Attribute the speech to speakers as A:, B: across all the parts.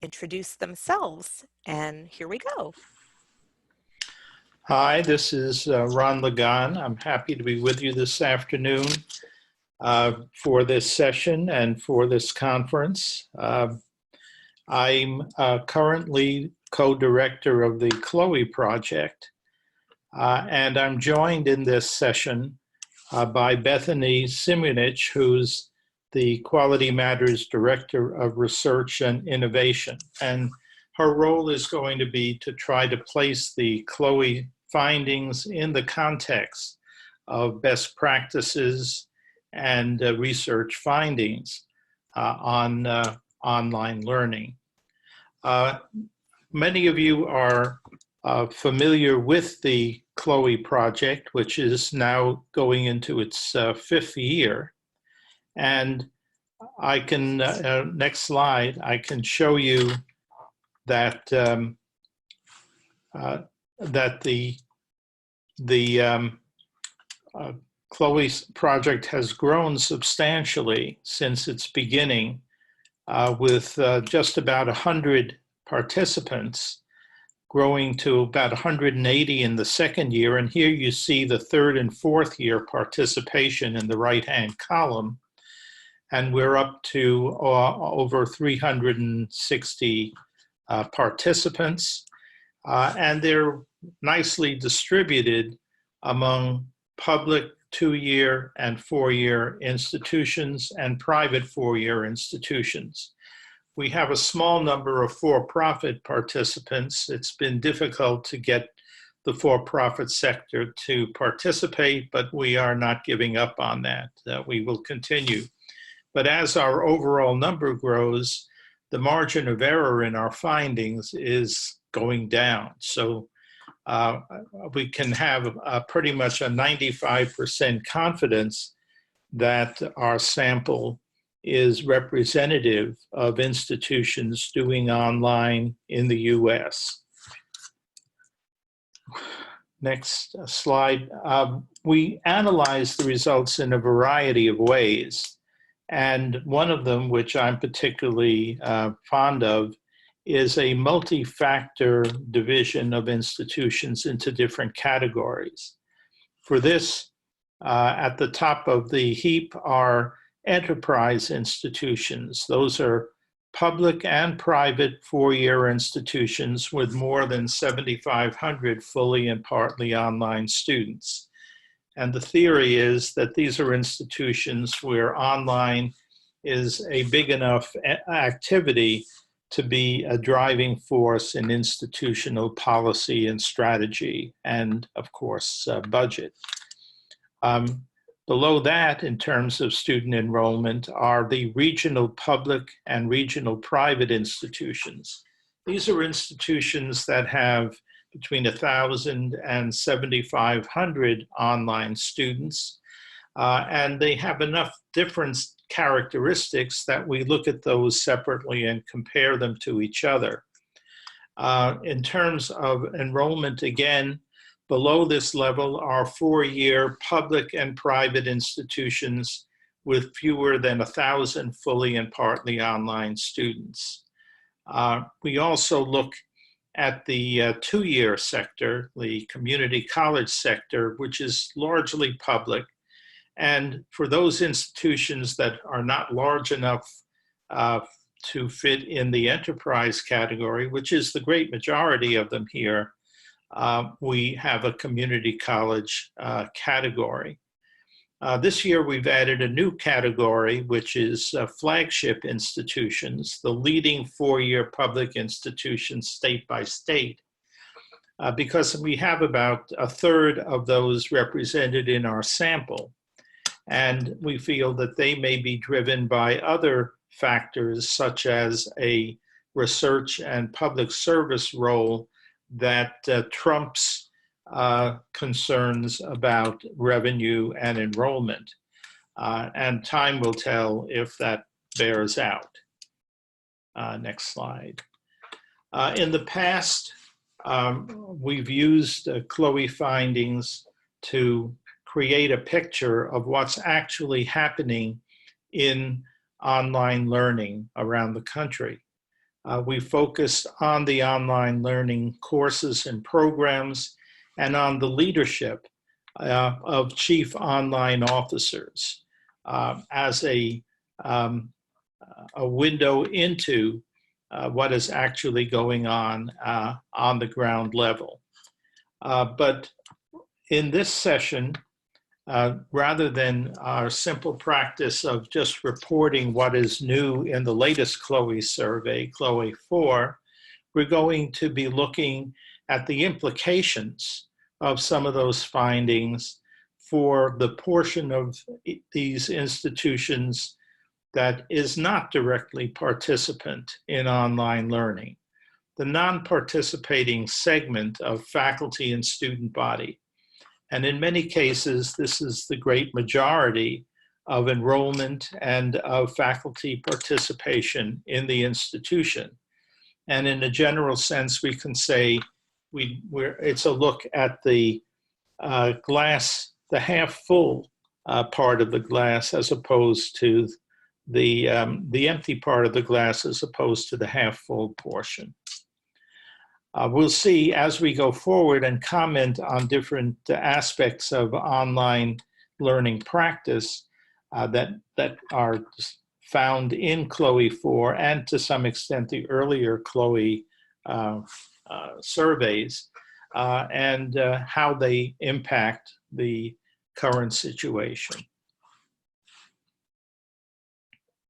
A: introduce themselves. And here we go.
B: Hi, this is Ron Legon. I'm happy to be with you this afternoon for this session and for this conference. I'm currently co-director of the Chloe project, and I'm joined in this session by Bethany Simunich, who's the Quality Matters Director of Research and Innovation. And her role is going to be to try to place the Chloe findings in the context of best practices and research findings on online learning. Many of you are familiar with the Chloe project, which is now going into its fifth year. And I can, next slide, I can show you that that the Chloe project has grown substantially since its beginning, with just about 100 participants, growing to about 180 in the second year. And here you see the third and fourth year participation in the right-hand column. And we're up to over 360 participants. And they're nicely distributed among public 2-year and 4-year institutions and private 4-year institutions. We have a small number of for-profit participants. It's been difficult to get the for-profit sector to participate, but we are not giving up on that. We will continue. But as our overall number grows, the margin of error in our findings is going down. So we can have pretty much a 95% confidence that our sample is representative of institutions doing online in the US. Next slide. We analyze the results in a variety of ways. And one of them, which I'm particularly fond of, is a multi-factor division of institutions into different categories. For this, at the top of the heap are enterprise institutions. Those are public and private 4-year institutions with more than 7,500 fully and partly online students. And the theory is that these are institutions where online is a big enough activity to be a driving force in institutional policy and strategy, and of course, budget. Below that, in terms of student enrollment, are the regional public and regional private institutions. These are institutions that have between 1,000 and 7,500 online students, and they have enough different characteristics that we look at those separately and compare them to each other. In terms of enrollment, again, below this level are 4-year public and private institutions with fewer than 1,000 fully and partly online students. We also look at the 2-year sector, the community college sector, which is largely public. And for those institutions that are not large enough to fit in the enterprise category, which is the great majority of them here, we have a community college category. This year we've added a new category, which is flagship institutions, the leading 4-year public institutions state by state, because we have about 1/3 of those represented in our sample. And we feel that they may be driven by other factors, such as a research and public service role that trumps concerns about revenue and enrollment. And time will tell if that bears out. Next slide. In the past, we've used Chloe findings to create a picture of what's actually happening in online learning around the country. We focused on the online learning courses and programs and on the leadership of chief online officers as um, a window into what is actually going on the ground level. But in this session, rather than our simple practice of just reporting what is new in the latest CLOE survey, CLOE 4, we're going to be looking at the implications of some of those findings for the portion of these institutions that is not directly participant in online learning, the non-participating segment of faculty and student body. And in many cases, this is the great majority of enrollment and of faculty participation in the institution. And in a general sense, we can say it's a look at the glass, the half full part of the glass, as opposed to the empty part of the glass, as opposed to the half full portion. We'll see as we go forward and comment on different aspects of online learning practice that are found in CLOE 4 and to some extent the earlier CLOE surveys and how they impact the current situation.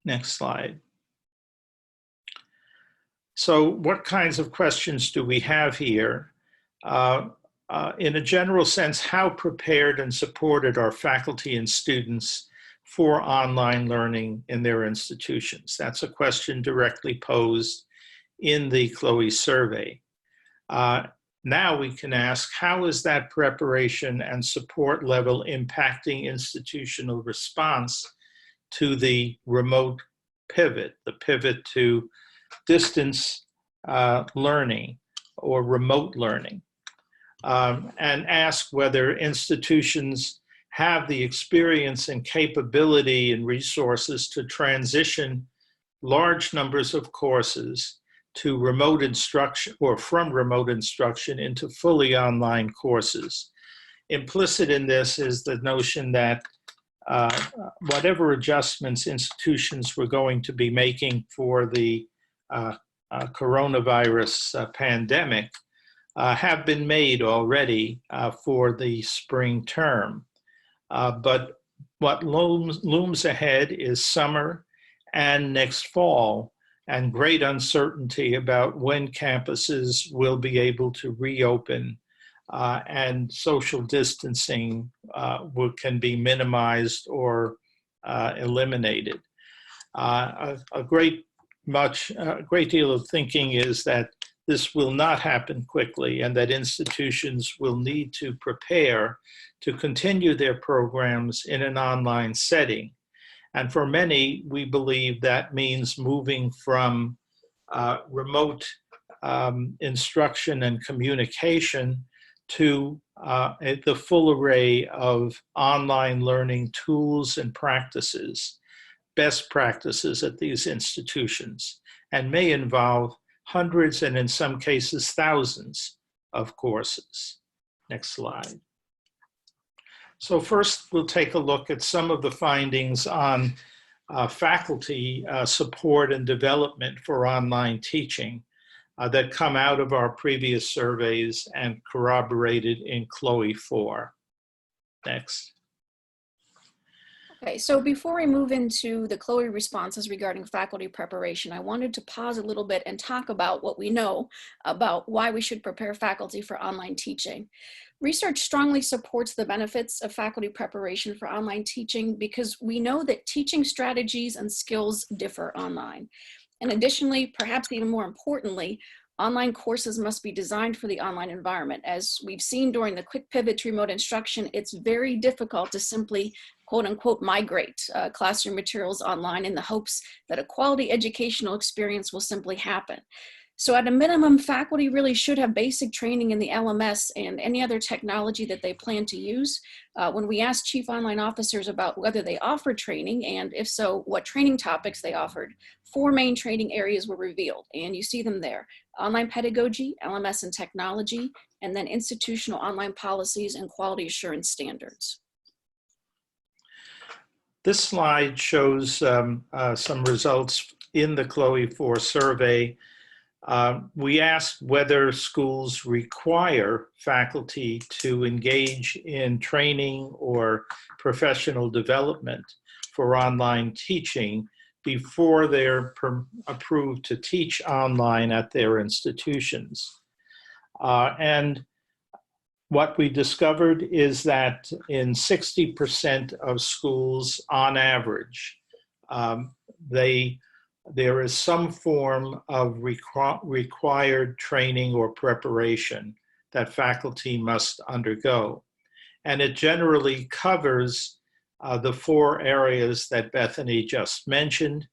B: Next slide. So what kinds of questions do we have here? In a general sense, how prepared and supported are faculty and students for online learning in their institutions? That's a question directly posed in the CLOE survey. Now we can ask, how is that preparation and support level impacting institutional response to the remote pivot, the pivot to distance learning or remote learning, and ask whether institutions have the experience and capability and resources to transition large numbers of courses to remote instruction or from remote instruction into fully online courses. Implicit in this is the notion that whatever adjustments institutions were going to be making for the coronavirus pandemic have been made already for the spring term. But what looms ahead is summer and next fall, and great uncertainty about when campuses will be able to reopen and social distancing can be minimized or eliminated. A great deal of thinking is that this will not happen quickly and that institutions will need to prepare to continue their programs in an online setting. And for many, we believe that means moving from remote instruction and communication to the full array of online learning tools and practices, best practices at these institutions, and may involve hundreds and in some cases thousands of courses. Next slide. So first, we'll take a look at some of the findings on faculty support and development for online teaching that come out of our previous surveys and corroborated in CLOE 4. Next.
C: Okay, so before we move into the CLOE responses regarding faculty preparation, I wanted to pause a little bit and talk about what we know about why we should prepare faculty for online teaching. Research strongly supports the benefits of faculty preparation for online teaching because we know that teaching strategies and skills differ online. And additionally, perhaps even more importantly, online courses must be designed for the online environment. As we've seen during the quick pivot to remote instruction, it's very difficult to simply quote unquote migrate classroom materials online in the hopes that a quality educational experience will simply happen. So at a minimum, faculty really should have basic training in the LMS and any other technology that they plan to use. When we asked Chief Online Officers about whether they offered training, and if so, what training topics they offered, 4 main training areas were revealed, and you see them there: online pedagogy, LMS and technology, and then institutional online policies and quality assurance standards.
B: This slide shows some results in the Chloe 4 survey. We asked whether schools require faculty to engage in training or professional development for online teaching before they're approved to teach online at their institutions. And what we discovered is that in 60% of schools, on average, there is some form of required training or preparation that faculty must undergo. And it generally covers the 4 areas that Bethany just mentioned.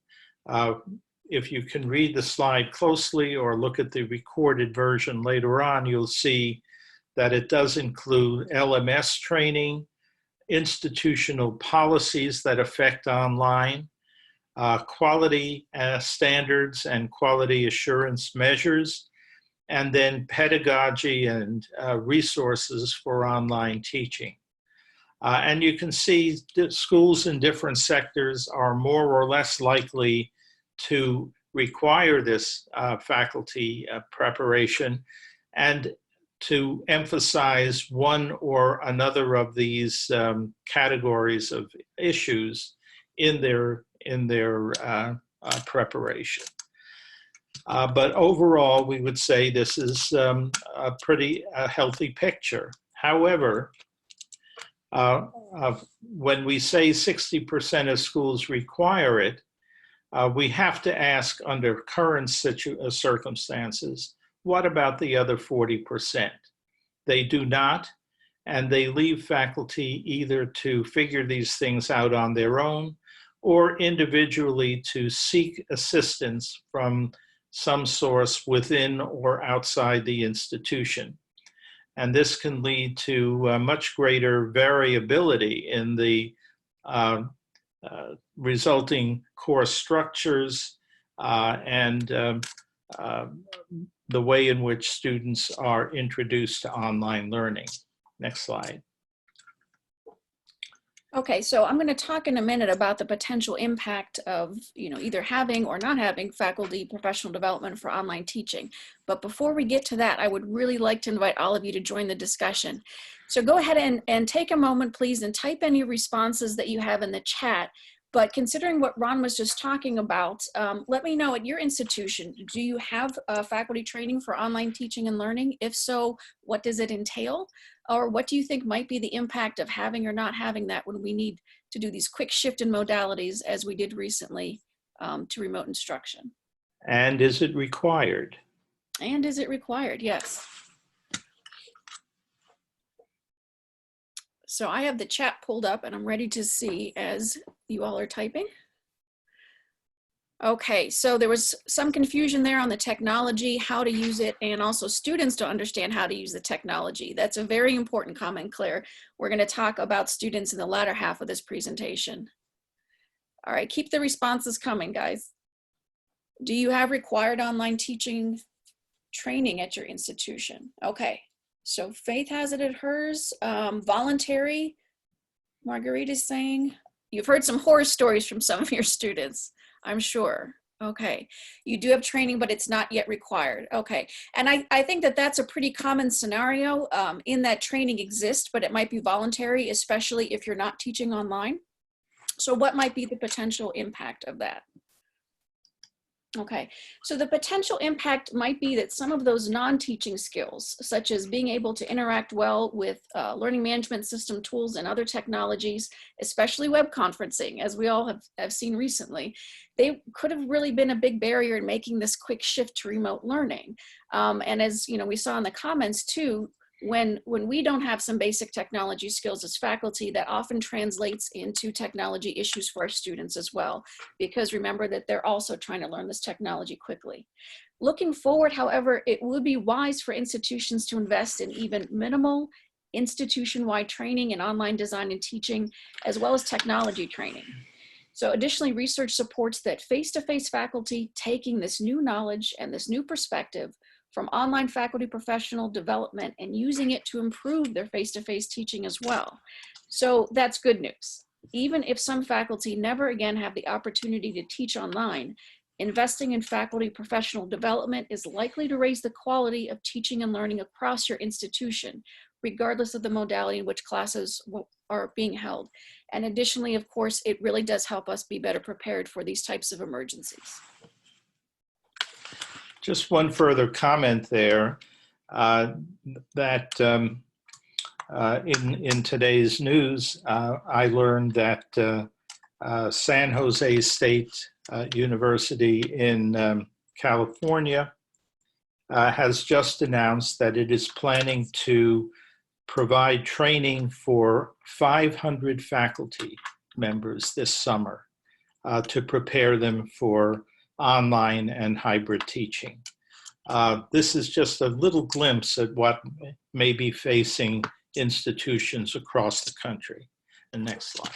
B: If you can read the slide closely or look at the recorded version later on, you'll see that it does include LMS training, institutional policies that affect online, quality standards and quality assurance measures, and then pedagogy and resources for online teaching. And you can see that schools in different sectors are more or less likely to require this faculty preparation and to emphasize one or another of these categories of issues in their preparation. But overall, we would say this is a pretty healthy picture. However, when we say 60% of schools require it, we have to ask, under current circumstances, what about the other 40%? They do not, and they leave faculty either to figure these things out on their own or individually to seek assistance from some source within or outside the institution. And this can lead to much greater variability in the resulting course structures and the way in which students are introduced to online learning. Next slide.
C: Okay, so I'm going to talk in a minute about the potential impact of, either having or not having faculty professional development for online teaching. But before we get to that, I would really like to invite all of you to join the discussion. So go ahead and take a moment, please, and type any responses that you have in the chat. But considering what Ron was just talking about, let me know, at your institution, do you have faculty training for online teaching and learning? If so, what does it entail? Or what do you think might be the impact of having or not having that when we need to do these quick shift in modalities, as we did recently, to remote instruction?
B: And is it required?
C: And is it required? Yes. So I have the chat pulled up and I'm ready to see as you all are typing. Okay, so there was some confusion there on the technology, how to use it, and also students don't understand how to use the technology. That's a very important comment, Claire. We're going to talk about students in the latter half of this presentation. All right, keep the responses coming, guys. Do you have required online teaching training at your institution? Okay, so Faith has it at hers. Voluntary, Marguerite is saying. You've heard some horror stories from some of your students, I'm sure. Okay, you do have training, but it's not yet required. Okay, and I think that that's a pretty common scenario in that training exists, but it might be voluntary, especially if you're not teaching online. So what might be the potential impact of that? Okay, so the potential impact might be that some of those non-teaching skills, such as being able to interact well with learning management system tools and other technologies, especially web conferencing, as we all have seen recently, they could have really been a big barrier in making this quick shift to remote learning. And as we saw in the comments too, when we don't have some basic technology skills as faculty, that often translates into technology issues for our students as well, because remember that they're also trying to learn this technology quickly. Looking forward, however, it would be wise for institutions to invest in even minimal institution-wide training in online design and teaching, as well as technology training. So additionally, research supports that face-to-face faculty taking this new knowledge and this new perspective from online faculty professional development and using it to improve their face-to-face teaching as well. So that's good news. Even if some faculty never again have the opportunity to teach online, investing in faculty professional development is likely to raise the quality of teaching and learning across your institution, regardless of the modality in which classes are being held. And additionally, of course, it really does help us be better prepared for these types of emergencies.
B: Just one further comment there, that in today's news, I learned that San Jose State University in California has just announced that it is planning to provide training for 500 faculty members this summer to prepare them for online and hybrid teaching. This is just a little glimpse at what may be facing institutions across the country. The next slide.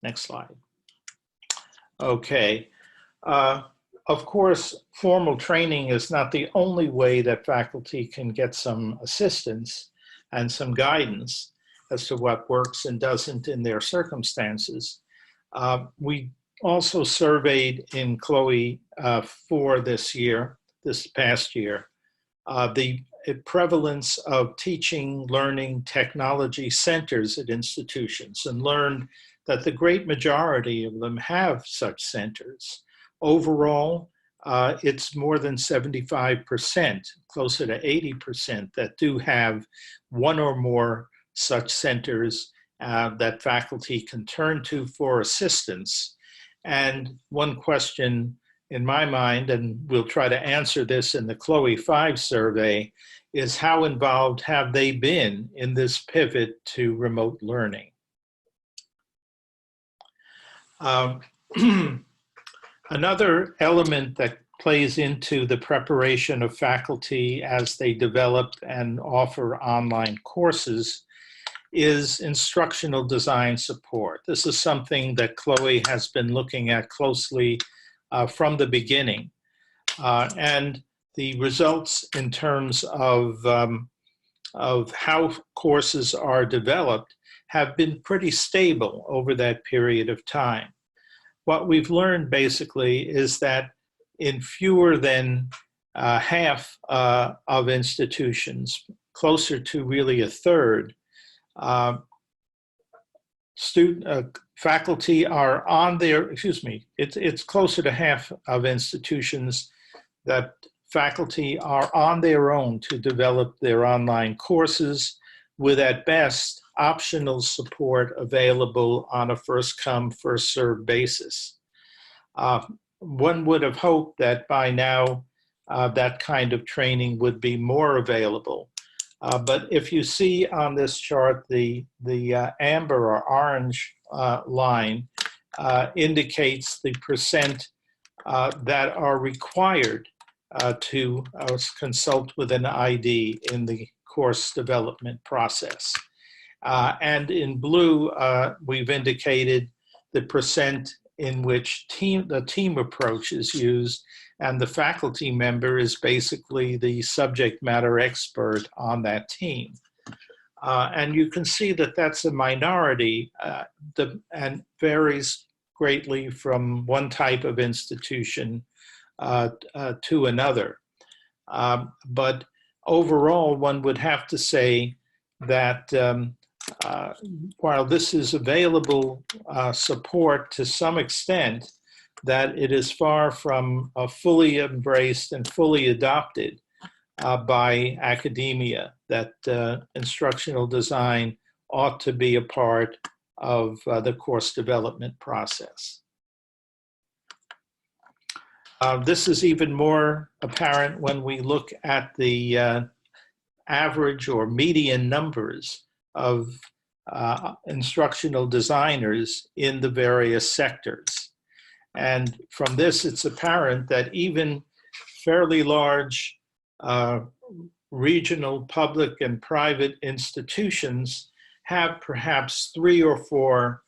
B: Next slide. Okay. Of course, formal training is not the only way that faculty can get some assistance and some guidance as to what works and doesn't in their circumstances. We also surveyed in Chloe for this past year, the prevalence of teaching, learning, technology centers at institutions, and learned that the great majority of them have such centers. Overall, it's more than 75%, closer to 80%, that do have one or more such centers that faculty can turn to for assistance. And one question in my mind, and we'll try to answer this in the Chloe 5 survey, is how involved have they been in this pivot to remote learning? Another element that plays into the preparation of faculty as they develop and offer online courses is instructional design support. This is something that Chloe has been looking at closely from the beginning. And the results in terms of how courses are developed have been pretty stable over that period of time. What we've learned basically is that in fewer than half of institutions, closer to really a third, faculty are on their, it's closer to half of institutions that faculty are on their own to develop their online courses with, at best, optional support available on a first-come, first-served basis. One would have hoped that by now that kind of training would be more available. But if you see on this chart, the amber or orange line indicates the percent that are required to consult with an ID in the course development process. And in blue, we've indicated the percent in which the team approach is used, and the faculty member is basically the subject matter expert on that team. And you can see that that's a minority and varies greatly from one type of institution to another. But overall, one would have to say that while this is available support to some extent, that it is far from fully embraced and fully adopted by academia, that instructional design ought to be a part of the course development process. This is even more apparent when we look at the average or median numbers of instructional designers in the various sectors. And from this, it's apparent that even fairly large regional public and private institutions have perhaps 3 or 4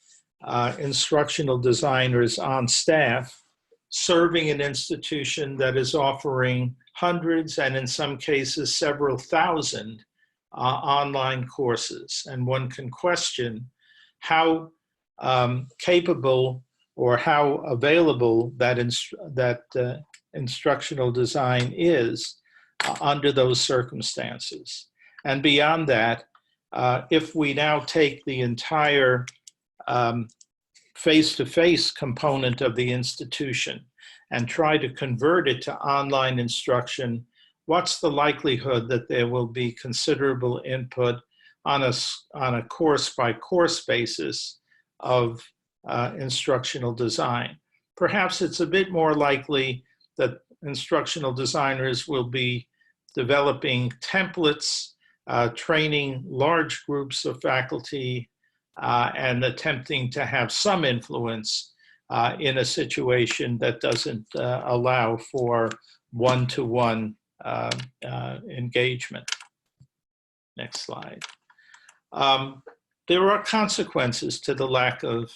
B: instructional designers on staff serving an institution that is offering hundreds and in some cases several thousand online courses. And one can question how capable or how available that instructional design is under those circumstances. And beyond that, if we now take the entire face-to-face component of the institution and try to convert it to online instruction, what's the likelihood that there will be considerable input on a course-by-course basis of instructional design? Perhaps it's a bit more likely that instructional designers will be developing templates, training large groups of faculty, and attempting to have some influence in a situation that doesn't allow for one-to-one engagement. Next slide. There are consequences to the lack of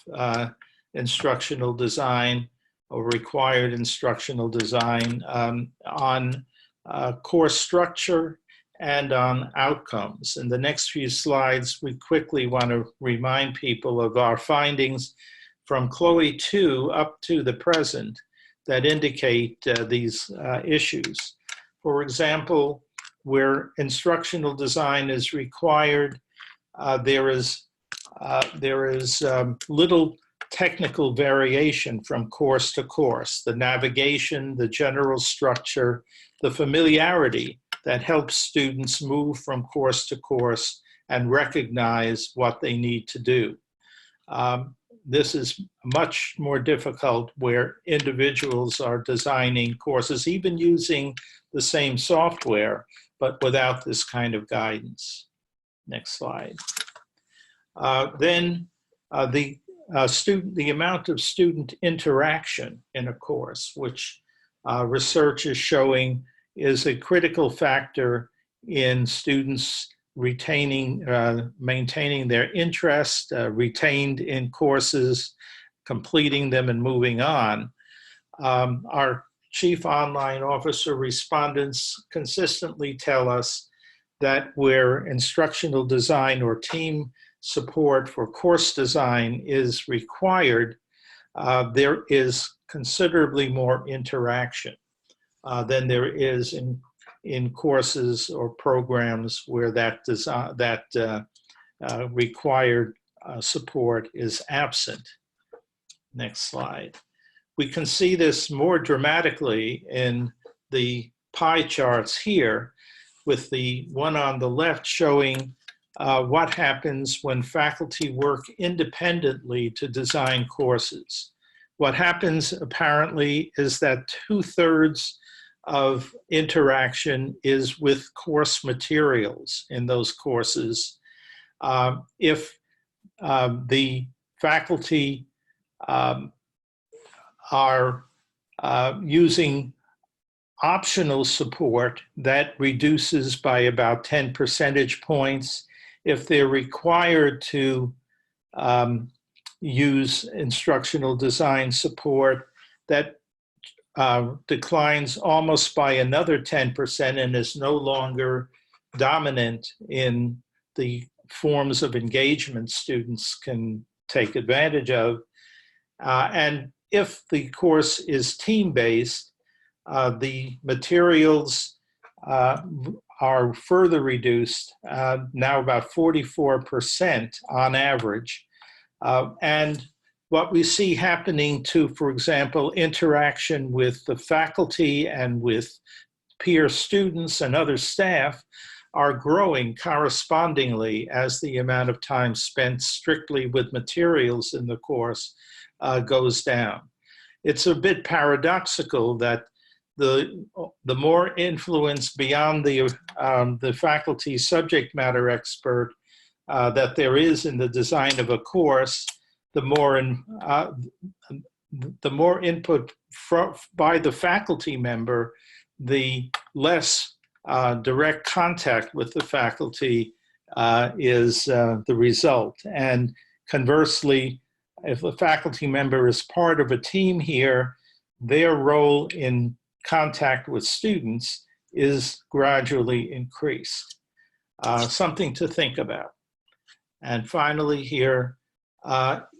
B: instructional design or required instructional design on course structure and on outcomes. In the next few slides, we quickly want to remind people of our findings from CLOE 2 up to the present that indicate these issues. For example, where instructional design is required, there is little technical variation from course to course. The navigation, the general structure, the familiarity that helps students move from course to course and recognize what they need to do. This is much more difficult where individuals are designing courses, even using the same software, but without this kind of guidance. Next slide. Then the amount of student interaction in a course, which research is showing is a critical factor in students maintaining their interest, retained in courses, completing them and moving on. Our chief online officer respondents consistently tell us that where instructional design or team support for course design is required, there is considerably more interaction than there is in courses or programs where that required support is absent. Next slide. We can see this more dramatically in the pie charts here, with the one on the left showing what happens when faculty work independently to design courses. What happens apparently is that 2/3 of interaction is with course materials in those courses. If the faculty are using optional support, that reduces by about 10 percentage points. If they're required to use instructional design support, that declines almost by another 10% and is no longer dominant in the forms of engagement students can take advantage of. And if the course is team-based, the materials are further reduced, now about 44% on average. And what we see happening to, for example, interaction with the faculty and with peer students and other staff are growing correspondingly as the amount of time spent strictly with materials in the course goes down. It's a bit paradoxical that the more influence beyond the faculty subject matter expert that there is in the design of a course, the the more input by the faculty member, the less direct contact with the faculty is the result. And conversely, if a faculty member is part of a team here, their role in contact with students is gradually increased. Something to think about. And finally here,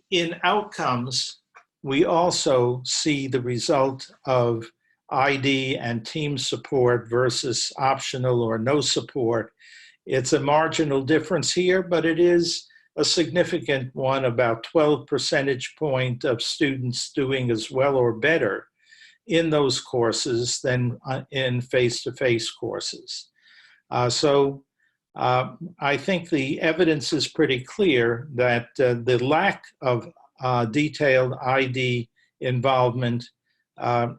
B: in outcomes, we also see the result of ID and team support versus optional or no support. It's a marginal difference here, but it is a significant one, about 12 percentage point of students doing as well or better in those courses than in face-to-face courses. So I think the evidence is pretty clear that the lack of detailed ID involvement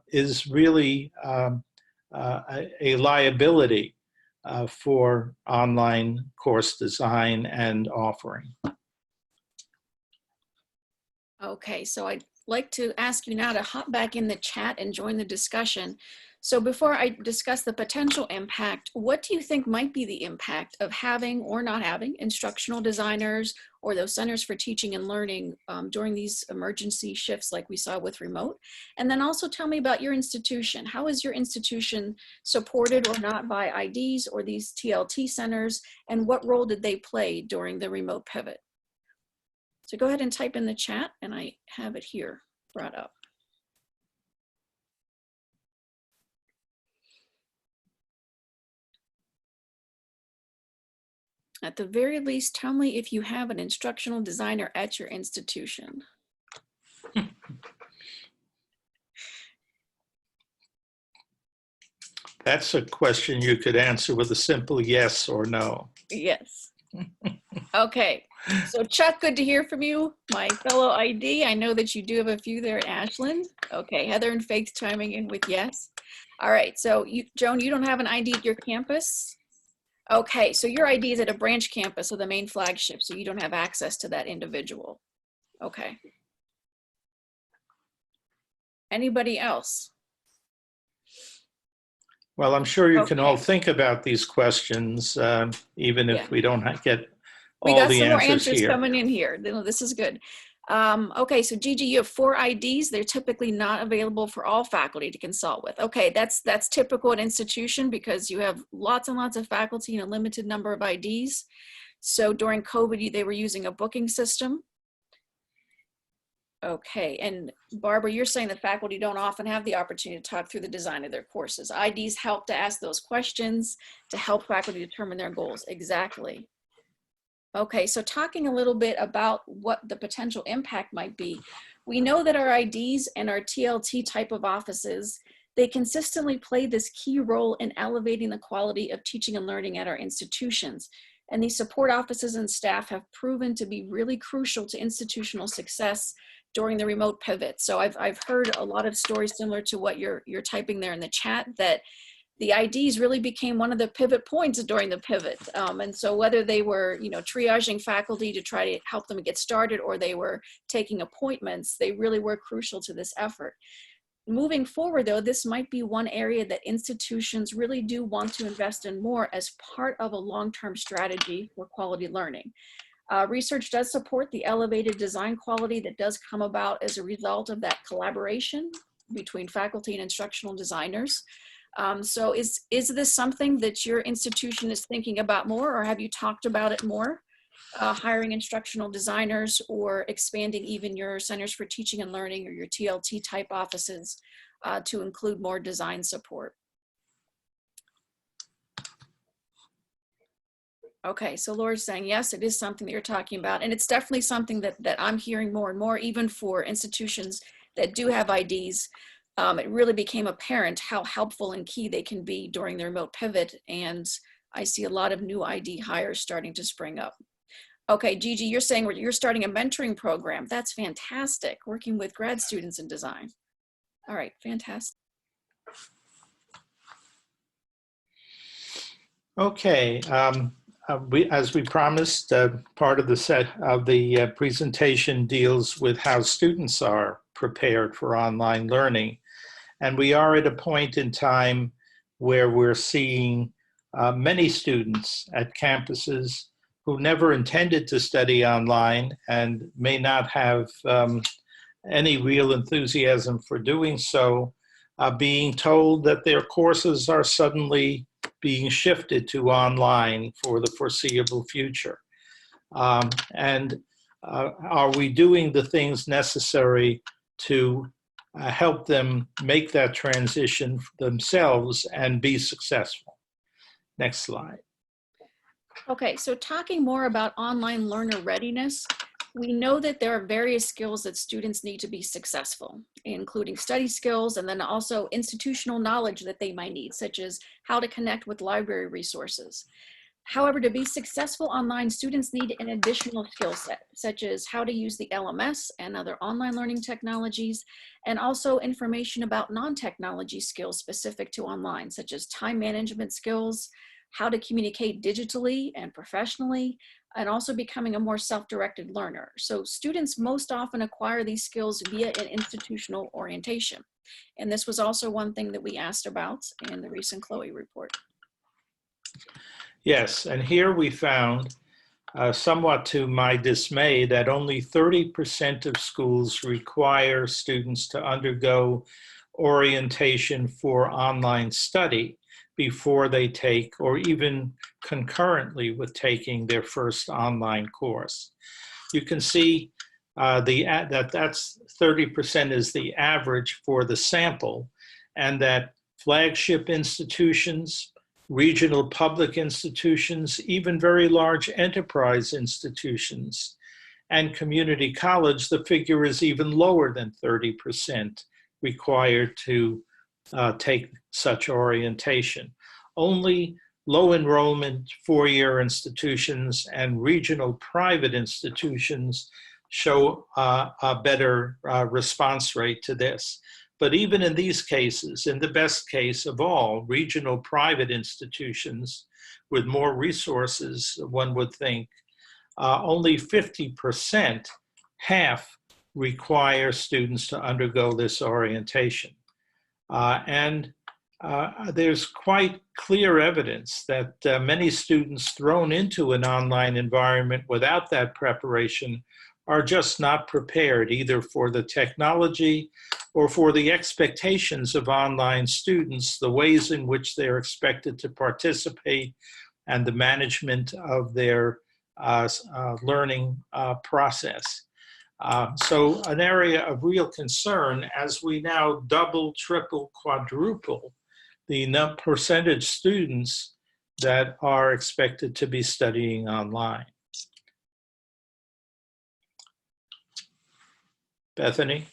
B: is really a liability for online course design and offering.
C: Okay, so I'd like to ask you now to hop back in the chat and join the discussion. So before I discuss the potential impact, what do you think might be the impact of having or not having instructional designers or those centers for teaching and learning during these emergency shifts like we saw with remote? And then also tell me about your institution. How is your institution supported or not by IDs or these TLT centers? And what role did they play during the remote pivot? So go ahead and type in the chat, and I have it here brought up. At the very least, tell me if you have an instructional designer at your institution.
B: That's a question you could answer with a simple yes or no.
C: Yes. Okay. So Chuck, good to hear from you. My fellow ID, I know that you do have a few there at Ashland. Okay, Heather and Faith chiming in with yes. All right, so Joan, you don't have an ID at your campus? Okay, so your ID is at a branch campus of the main flagship, so you don't have access to that individual. Okay. Anybody else?
B: Well, I'm sure you can all think about these questions, even if we don't get all the answers here. We got some more answers
C: coming in here. This is good. Okay, so Gigi, you have 4 IDs. They're typically not available for all faculty to consult with. Okay, that's typical at institution because you have lots and lots of faculty and a limited number of IDs. So during COVID, they were using a booking system. Okay, and Barbara, you're saying that faculty don't often have the opportunity to talk through the design of their courses. IDs help to ask those questions to help faculty determine their goals. Exactly. Okay, so talking a little bit about what the potential impact might be. We know that our IDs and our TLT type of offices, they consistently play this key role in elevating the quality of teaching and learning at our institutions. And these support offices and staff have proven to be really crucial to institutional success during the remote pivot. So I've heard a lot of stories similar to what you're typing there in the chat, that the IDs really became one of the pivot points during the pivot. And so whether they were, triaging faculty to try to help them get started or they were taking appointments, they really were crucial to this effort. Moving forward though, this might be one area that institutions really do want to invest in more as part of a long-term strategy for quality learning. Research does support the elevated design quality that does come about as a result of that collaboration between faculty and instructional designers. So is this something that your institution is thinking about more, or have you talked about it more? Hiring instructional designers or expanding even your centers for teaching and learning or your TLT type offices to include more design support? Okay, so Laura's saying, yes, it is something that you're talking about. And it's definitely something that I'm hearing more and more, even for institutions that do have IDs. It really became apparent how helpful and key they can be during the remote pivot. And I see a lot of new ID hires starting to spring up. Okay, Gigi, you're saying you're starting a mentoring program. That's fantastic, working with grad students in design. All right, fantastic.
B: Okay, as we promised, part of the presentation deals with how students are prepared for online learning. And we are at a point in time where we're seeing many students at campuses who never intended to study online and may not have any real enthusiasm for doing so, being told that their courses are suddenly being shifted to online for the foreseeable future. And are we doing the things necessary to help them make that transition themselves and be successful? Next slide.
C: Okay, so talking more about online learner readiness, we know that there are various skills that students need to be successful, including study skills and then also institutional knowledge that they might need, such as how to connect with library resources. However, to be successful online, students need an additional skill set, such as how to use the LMS and other online learning technologies, and also information about non-technology skills specific to online, such as time management skills, how to communicate digitally and professionally, and also becoming a more self-directed learner. So students most often acquire these skills via an institutional orientation. And this was also one thing that we asked about in the recent Chloe report.
B: Yes, and here we found, somewhat to my dismay, that only 30% of schools require students to undergo orientation for online study before they take, or even concurrently with taking their first online course. You can see that's 30% is the average for the sample, and that flagship institutions, regional public institutions, even very large enterprise institutions, and community college, the figure is even lower than 30% required to take such orientation. Only low enrollment four-year institutions and regional private institutions show a better response rate to this. But even in these cases, in the best case of all, regional private institutions with more resources, one would think, only 50%, half, require students to undergo this orientation. There's quite clear evidence that many students thrown into an online environment without that preparation are just not prepared either for the technology or for the expectations of online students, the ways in which they're expected to participate, and the management of their learning process. So an area of real concern as we now double, triple, quadruple the percentage students that are expected to be studying online. Bethany?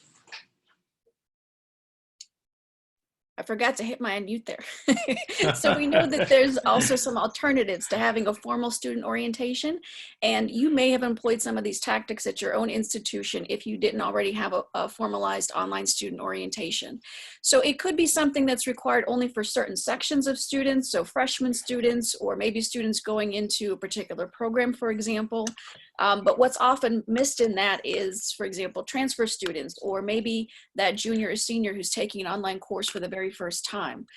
C: I forgot to hit my unmute there. So we know that there's also some alternatives to having a formal student orientation, and you may have employed some of these tactics at your own institution if you didn't already have a formalized online student orientation. So it could be something that's required only for certain sections of students, so freshman students, or maybe students going into a particular program, for example. But what's often missed in that is, for example, transfer students, or maybe that junior or senior who's taking an online course for the very first time.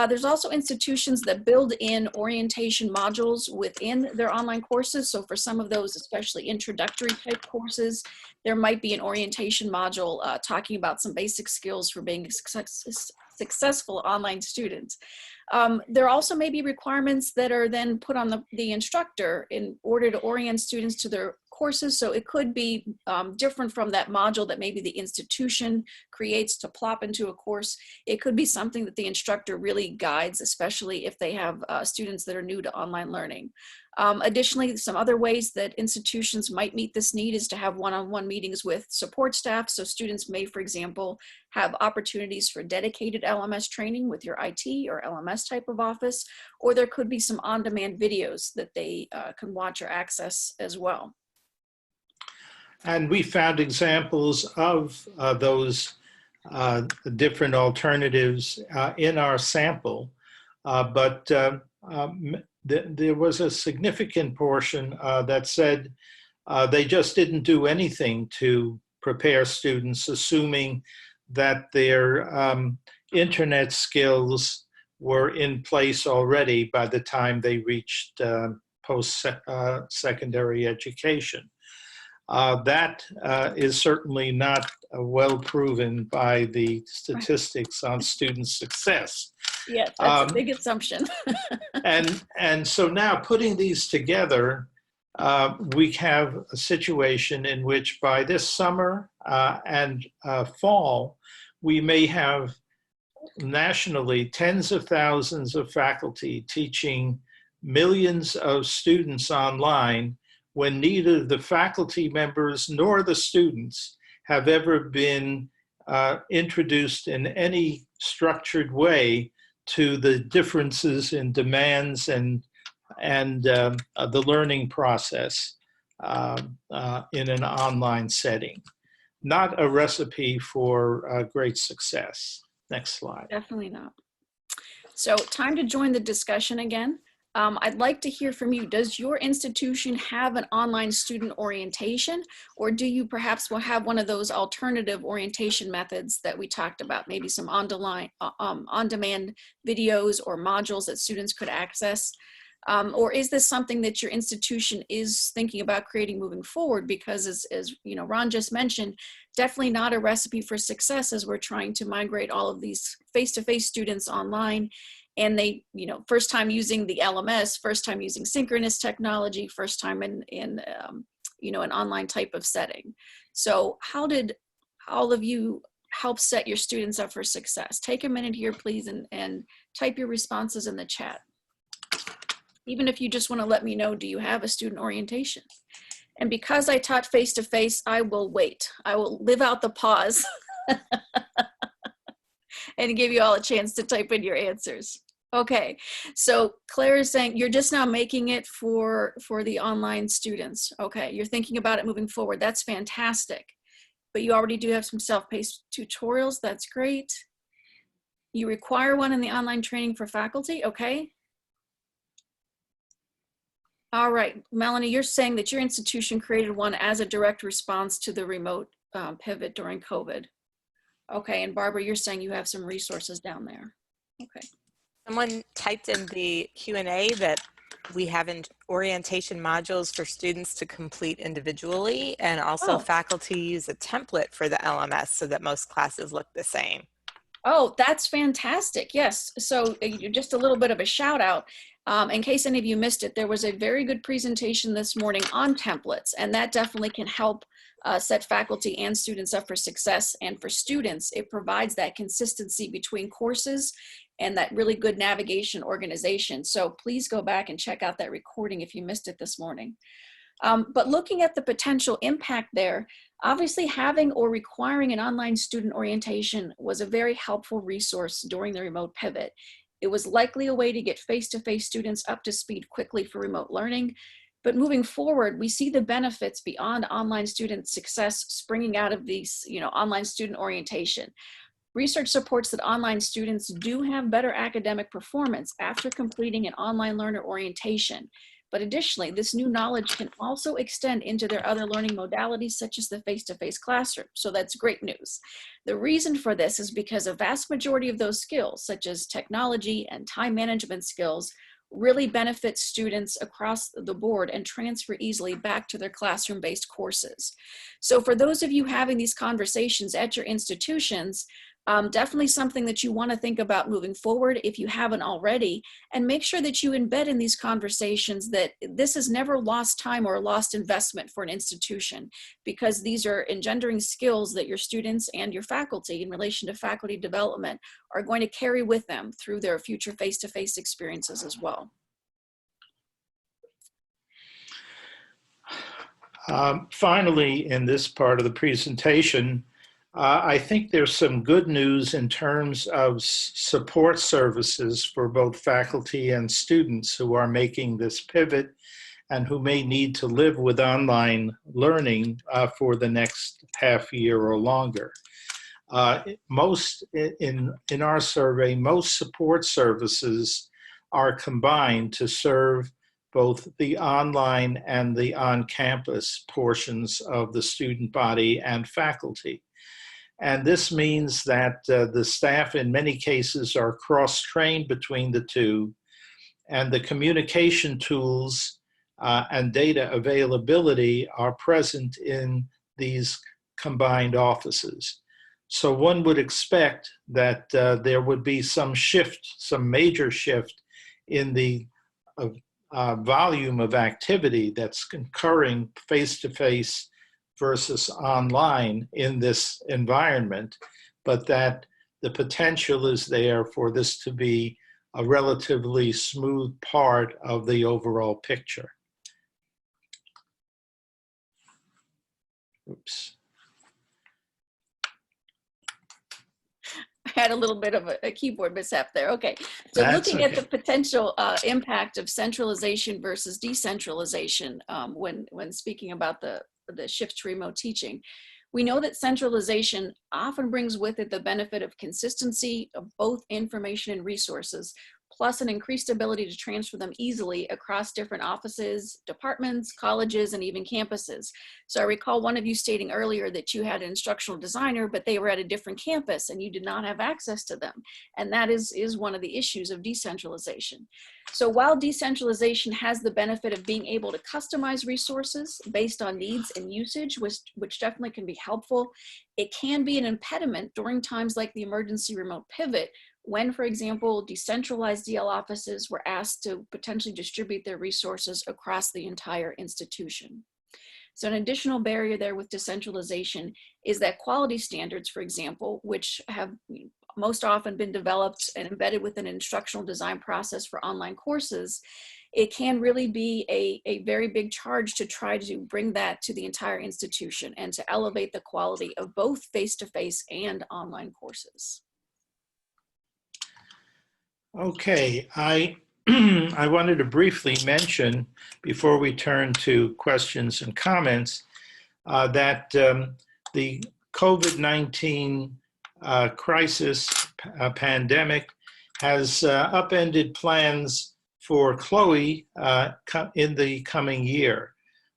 C: There's also institutions that build in orientation modules within their online courses. So for some of those, especially introductory type courses, there might be an orientation module talking about some basic skills for being a successful online student. There also may be requirements that are then put on the instructor in order to orient students to their courses. So it could be different from that module that maybe the institution creates to plop into a course. It could be something that the instructor really guides, especially if they have students that are new to online learning. Additionally, some other ways that institutions might meet this need is to have one-on-one meetings with support staff. So students may, for example, have opportunities for dedicated LMS training with your IT or LMS type of office, or there could be some on-demand videos that they can watch or access as well.
B: And we found examples of those different alternatives in our sample, but there was a significant portion that said they just didn't do anything to prepare students, assuming that their internet skills were in place already by the time they reached post-secondary education. That is certainly not well proven by the statistics on student success.
C: Yeah, that's a big assumption.
B: and so now putting these together, we have a situation in which by this summer and fall, we may have nationally tens of thousands of faculty teaching millions of students online when neither the faculty members nor the students have ever been introduced in any structured way to the differences in demands and the learning process in an online setting. Not a recipe for great success. Next slide.
C: Definitely not. So time to join the discussion again. I'd like to hear from you. Does your institution have an online student orientation, or do you perhaps have one of those alternative orientation methods that we talked about, maybe some on-demand videos or modules that students could access? Or is this something that your institution is thinking about creating moving forward? Because as you know, Ron just mentioned, definitely not a recipe for success as we're trying to migrate all of these face-to-face students online. And they, you know, first time using the LMS, first time using synchronous technology, first time in you know, an online type of setting. So how did all of you help set your students up for success? Take a minute here, please, and type your responses in the chat. Even if you just want to let me know, do you have a student orientation? And because I taught face-to-face, I will wait. I will live out the pause and give you all a chance to type in your answers. Okay, so Claire is saying you're just now making it for the online students. Okay, you're thinking about it moving forward. That's fantastic. But you already do have some self-paced tutorials. That's great. You require one in the online training for faculty. Okay. All right, Melanie, you're saying that your institution created one as a direct response to the remote pivot during COVID. Okay, and Barbara, you're saying you have some resources down there. Okay.
A: Someone typed in the Q&A that we have orientation modules for students to complete individually, and also faculty use a template for the LMS so that most classes look the same.
C: Oh, that's fantastic. Yes. So just a little bit of a shout out. In case any of you missed it, there was a very good presentation this morning on templates, and that definitely can help set faculty and students up for success. And for students, it provides that consistency between courses and that really good navigation organization. So please go back and check out that recording if you missed it this morning. But looking at the potential impact there, obviously having or requiring an online student orientation was a very helpful resource during the remote pivot. It was likely a way to get face-to-face students up to speed quickly for remote learning. But moving forward, we see the benefits beyond online student success springing out of these, you know, online student orientation. Research supports that online students do have better academic performance after completing an online learner orientation. But additionally, this new knowledge can also extend into their other learning modalities, such as the face-to-face classroom. So that's great news. The reason for this is because a vast majority of those skills, such as technology and time management skills, really benefit students across the board and transfer easily back to their classroom-based courses. So for those of you having these conversations at your institutions, definitely something that you want to think about moving forward if you haven't already, and make sure that you embed in these conversations that this is never lost time or lost investment for an institution, because these are engendering skills that your students and your faculty in relation to faculty development are going to carry with them through their future face-to-face experiences as well.
B: Finally, in this part of the presentation, I think there's some good news in terms of support services for both faculty and students who are making this pivot and who may need to live with online learning for the next half year or longer. In our survey, most support services are combined to serve both the online and the on-campus portions of the student body and faculty. And this means that the staff in many cases are cross-trained between the two, and the communication tools and data availability are present in these combined offices. So one would expect that there would be some shift, some major shift in the volume of activity that's occurring face-to-face versus online in this environment, but that the potential is there for this to be a relatively smooth part of the overall picture. Oops.
C: I had a little bit of a keyboard mishap there. Okay, so
B: That's
C: looking
B: okay.
C: at the potential impact of centralization versus decentralization when speaking about the shift to remote teaching, we know that centralization often brings with it the benefit of consistency of both information and resources, plus an increased ability to transfer them easily across different offices, departments, colleges, and even campuses. So I recall one of you stating earlier that you had an instructional designer, but they were at a different campus and you did not have access to them. And that is one of the issues of decentralization. So while decentralization has the benefit of being able to customize resources based on needs and usage, which definitely can be helpful, it can be an impediment during times like the emergency remote pivot, when, for example, decentralized DL offices were asked to potentially distribute their resources across the entire institution. So an additional barrier there with decentralization is that quality standards, for example, which have most often been developed and embedded within an instructional design process for online courses, it can really be a very big charge to try to bring that to the entire institution and to elevate the quality of both face-to-face and online courses.
B: Okay, I wanted to briefly mention, before we turn to questions and comments, that the COVID-19 crisis pandemic has upended plans for Chloe in the coming year.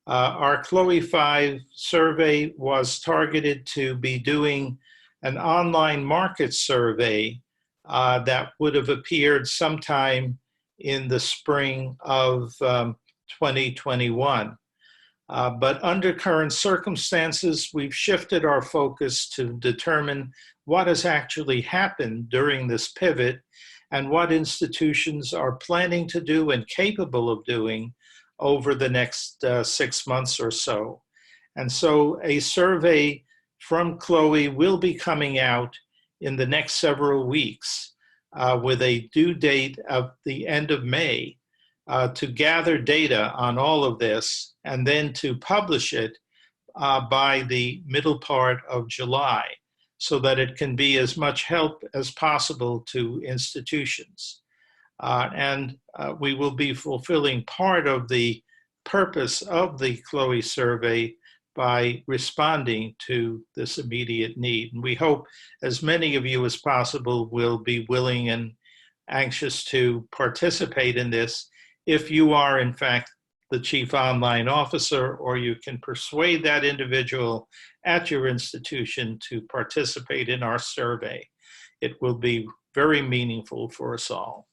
B: Our Chloe 5 survey was targeted to be doing an online market survey that would have appeared sometime in the spring of 2021. But under current circumstances, we've shifted our focus to determine what has actually happened during this pivot and what institutions are planning to do and capable of doing over the next 6 months or so. And so a survey from Chloe will be coming out in the next several weeks with a due date of the end of May to gather data on all of this and then to publish it by the middle part of July so that it can be as much help as possible to institutions. And we will be fulfilling part of the purpose of the Chloe survey by responding to this immediate need. And we hope as many of you as possible will be willing and anxious to participate in this if you are, in fact, the chief online officer, or you can persuade that individual at your institution to participate in our survey. It will be very meaningful for us all.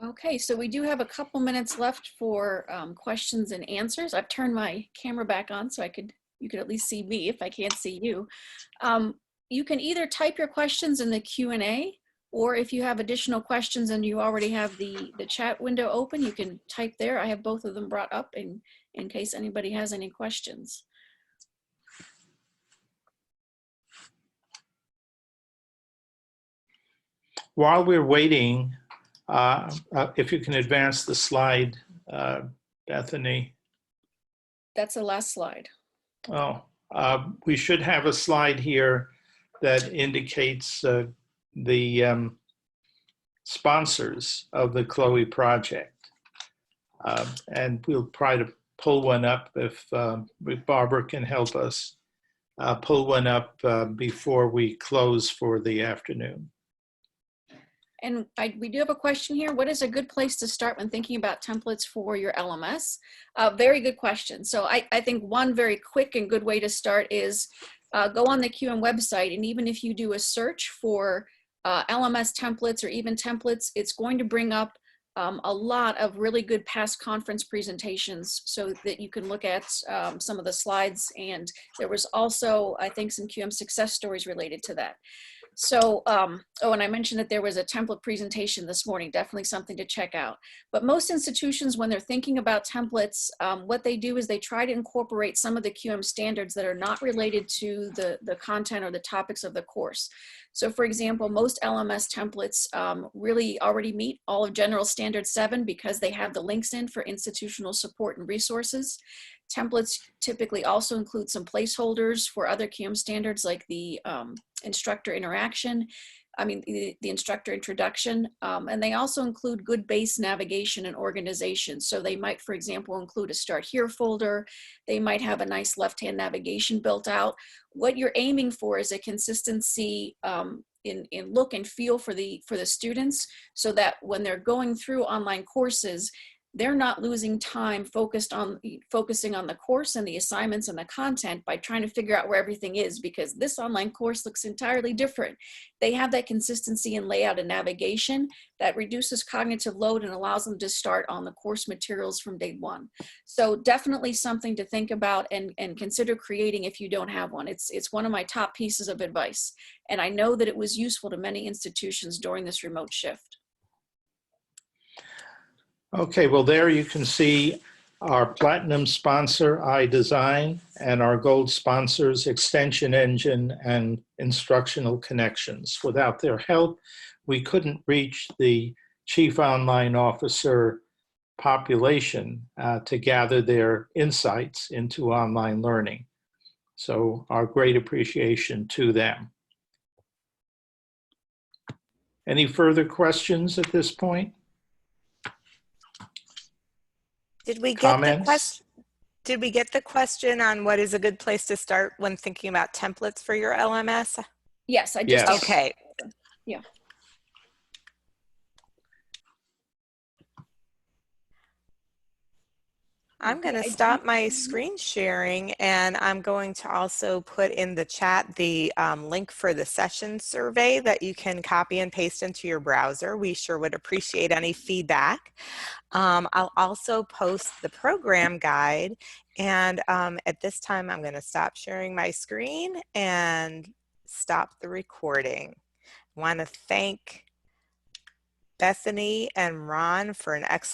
C: Okay, so we do have a couple minutes left for questions and answers. I've turned my camera back on so you could at least see me if I can't see you. You can either type your questions in the Q&A, or if you have additional questions and you already have the chat window open, you can type there. I have both of them brought up in case anybody has any questions.
B: While we're waiting, if you can advance the slide, Bethany.
C: That's the last slide.
B: Oh, we should have a slide here that indicates the sponsors of the Chloe project. And we'll try to pull one up if Barbara can help us pull one up before we close for the afternoon.
C: And we do have a question here. What is a good place to start when thinking about templates for your LMS? Very good question. So I think one very quick and good way to start is go on the QM website, and even if you do a search for LMS templates or even templates, it's going to bring up a lot of really good past conference presentations so that you can look at some of the slides. And there was also, I think, some QM success stories related to that. So, oh, and I mentioned that there was a template presentation this morning, definitely something to check out. But most institutions, when they're thinking about templates, what they do is they try to incorporate some of the QM standards that are not related to the content or the topics of the course. So for example, most LMS templates really already meet all of General Standard 7 because they have the links in for institutional support and resources. Templates typically also include some placeholders for other QM standards like the instructor interaction, the instructor introduction, and they also include good base navigation and organization. So they might, for example, include a Start Here folder. They might have a nice left-hand navigation built out. What you're aiming for is a consistency in look and feel for the students, so that when they're going through online courses, they're not losing time focusing on the course and the assignments and the content by trying to figure out where everything is, because this online course looks entirely different. They have that consistency in layout and navigation that reduces cognitive load and allows them to start on the course materials from day one. So definitely something to think about and consider creating if you don't have one. It's one of my top pieces of advice. And I know that it was useful to many institutions during this remote shift.
B: Okay, well, there you can see our platinum sponsor, iDesign, and our gold sponsors, Extension Engine and Instructional Connections. Without their help, we couldn't reach the Chief Online Officer population to gather their insights into online learning. So our great appreciation to them. Any further questions at this point?
A: Did we get
B: Comments?
A: the question? Did we get the question on what is a good place to start when thinking about templates for your LMS?
C: Yes, I just
B: Yes.
A: Okay.
C: Yeah.
A: I'm going to stop my screen sharing, and I'm going to also put in the chat the link for the session survey that you can copy and paste into your browser. We sure would appreciate any feedback. I'll also post the program guide, and at this time I'm going to stop sharing my screen and stop the recording. I want to thank Bethany and Ron for an excellent